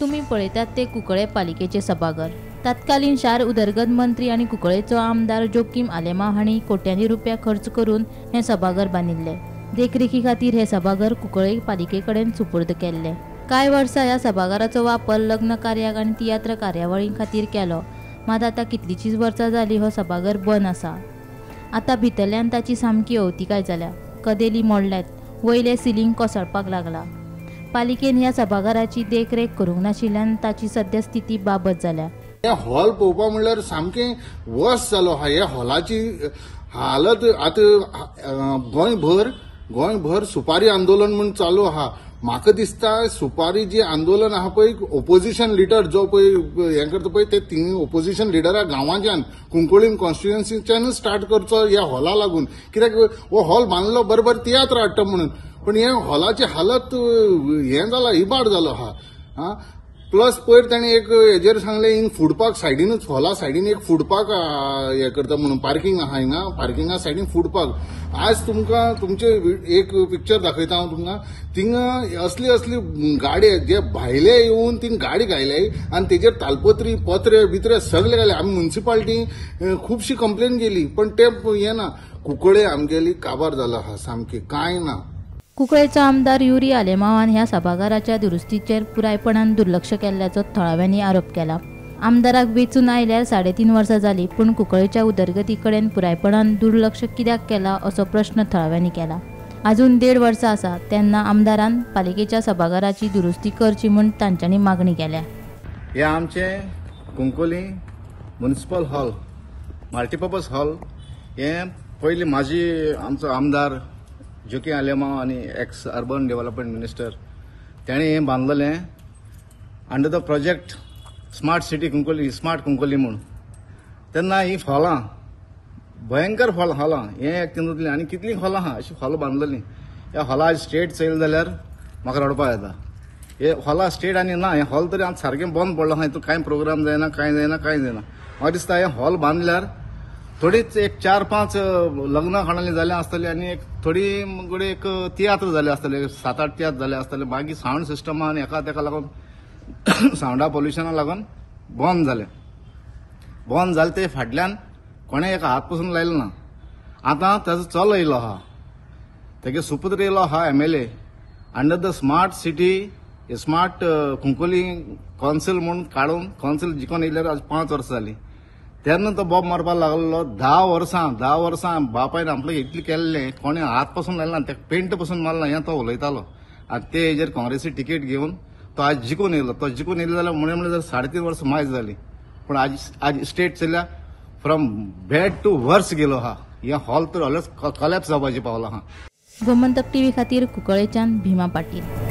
तुम्ही पळयतात ते कुंकळे पालिकेचे सभाघर। तत्कालीन शार उदरगत मंत्री आणि कुंकळेचो आमदार जोकीम आलेमा हांणी कोट्यांनी रुपया खर्च करून हे सभाघर बांदिल्ले। देखरेखी खातीर हे सभाघर कुंकळे पालिके कडेन सुपूर्द केल्ले। कांय वर्सां ह्या सभाघराचो वापर लग्न कार्याक आणि तियात्र कार्यावळीं खातीर केलो, मात आतां कितलींशींच वर्सां जालीं हो सभाघर बंद आसा। आतां भितरल्यान ताची सामकी अवतिकाय जाल्या, कदेली मोडल्यात, वयले सिलींग कोसळपाक लागला। पालिकेन ह्या सभाघराची देखरेख करूंक नाशिल्ल्यान ताची सद्या स्थिती बाबत जाल्या। हे हॉल पळोवपा म्हणल्यार सामकें वस जालो आहा। ह्या हॉलाची हालत आतां गोंयभर सुपारी आंदोलन म्हूण चालू आहा। म्हाका दिसता सुपारी जी आंदोलन आहा पळय, ओपोजिशन लिडर जो पळय हें करता पळय, ते तिंग ओपोजिशन लिडरा गांवांच्यान कुंकळीम कॉन्स्टिट्युएन्सीच्यान स्टार्ट करचो ह्या हॉला लागून। कित्याक हो हॉल बांदलो बरोबर तियात्र हाडटा म्हणून, पण हे हॉलाची हालत हें जाला, इबाड जालो आहा। प्लस पयर ताणें एक हेजेर सांगलें हिंग फूड पार्क सायडीनूच, हॉला सायडीन एक फूड पार्क हें करता म्हणून, पार्किंग आहा हिंगा, पार्किंगा सायडीन फूड पार्क। आज तुमकां तुमचे एक पिक्चर दाखयता हांव तुमकां, थिंगा असली गाडी जे भायले येवन थिंग गाडी घायल्याय आनी तेजेर तालपत्री पत्रे बित्रे सगळे घाले। आमी म्युनिसिपालिटी खुबशी कंप्लेन केली, पण ते हें ना, कुंकळे आमगेली काबार जाला आहा, सामकी कांय ना। कुंकळेचो आमदार युरी आलेमावान ह्या सभाघराच्या दुरुस्तीचेर पुरायपणान दुर्लक्ष केल्ल्याचो थळाव्यांनी आरोप केला। आमदाराक वेचून आयल्यार 3.5 वर्सां जाली, पूण कुंकळेच्या उदरगती कडेन पुरायपणान दुर्लक्ष कित्याक केला असो प्रश्न थळाव्यांनी केला। अजून 1.5 वर्सां आसा तेन्ना आमदारान पालिकेच्या सभाघराची दुरुस्ती करची म्हूण तांच्यांनी मागणी केल्या। हे आमचे Cuncolim municipal hall, multipurpose hall, हे पयलीं आमचो आमदार जोकीम आलेमा आणि एक्स अर्बन डेव्हलपमेंट मिनिस्टर ताणें हें बांदलेलें under the project smart city Kunkolim, smart Kunkolim म्हूण। तेन्ना ही हॉलां भयंकर हॉलां हें एक तितूंतलीं आनी कितलीं हॉलां आहा अशीं हॉलां बांदलेलीं। ह्या हॉला स्टेट चयली जाल्यार म्हाका रडपा येता। हे हॉला स्टेट आनी ना, हें हॉल तरी आतां सारकें बंद पडलां, हातूंत कांय प्रोग्राम जायना, कांय जायना। म्हाका दिसता हे हॉल बांदल्यार थोडीच एक 4-5 लग्न खाणाली जालें आसतलीं आनी एक थोडी कडेन एक तियात्र जाले आसतले, 7-8 तियात्र जाले आसतले। मागीर सावंड सिस्टमा आनी तेका लागून सावंडा पोल्युशना लागून बंद जालें ते फाटल्यान कोणें एक हात पसून लायलो ना। आतां ताजो चलो येयलो आहा, तेगे सुपुत्र येयलो आहा MLA under the smart city, smart Kunkolim council म्हूण काडून कावन्सील जिखून येयल्यार आज 5 वर्सां जालीं। तेन्ना तो बॉब मारपाक लागलो। 10 वर्सां बापायन आपलें इतलें केल्लें, कोणें हात पासून लायला ना, तेका पेंट पासून मारला हें तो उलयतालो। आनी ते हेजेर काँग्रेसी तिकेट घेवन तो आज जिखून येयलो। तो जिखून येयलो जाल्यार म्हणल्यार 3.5 वर्सां मायज जालीं, पूण आज स्टेट चल्ल्या फ्रॉम बॅड टू वर्स गेलो आहा। हे हॉल तर ऑलवेज कॉलॅप्स जावपाचें पावला आहा। गोमंतक टीव्ही खातीर कुंकळेच्यान भीमा पाटील।